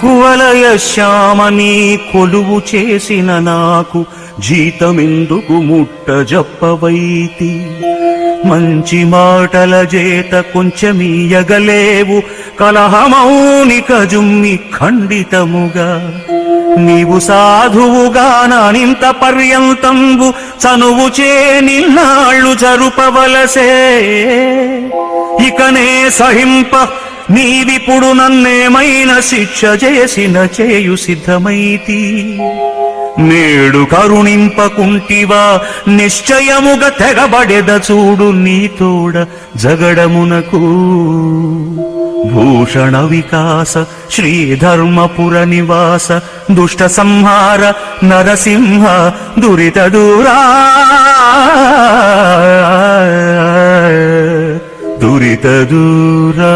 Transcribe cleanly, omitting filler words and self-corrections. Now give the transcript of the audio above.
కువలయ శ్యామని కొలువు చేసిన నాకు జీతమెందుకు ముట్ట జప్పవైతి మంచి మాటల చేత కొంచెమీయగలేవు కలహమౌనిక జుమ్మి ఖండితముగా నీవు సాధువుగానింత పర్యంతంబు చనువు చే నిన్నాళ్ళు జరుపవలసే ఇకనే సహింప నీవిప్పుడు నన్నేమైన శిక్ష చేసిన చేయు సిద్ధమైతి నేడు కరుణింపకుంటివా నిశ్చయముగా తెగబడెద చూడు నీ తోడ జగడమునకు భూషణ వికాస శ్రీధర్మపుర నివాస దుష్ట సంహార నరసింహ దురిత దూరా దురిత దూరా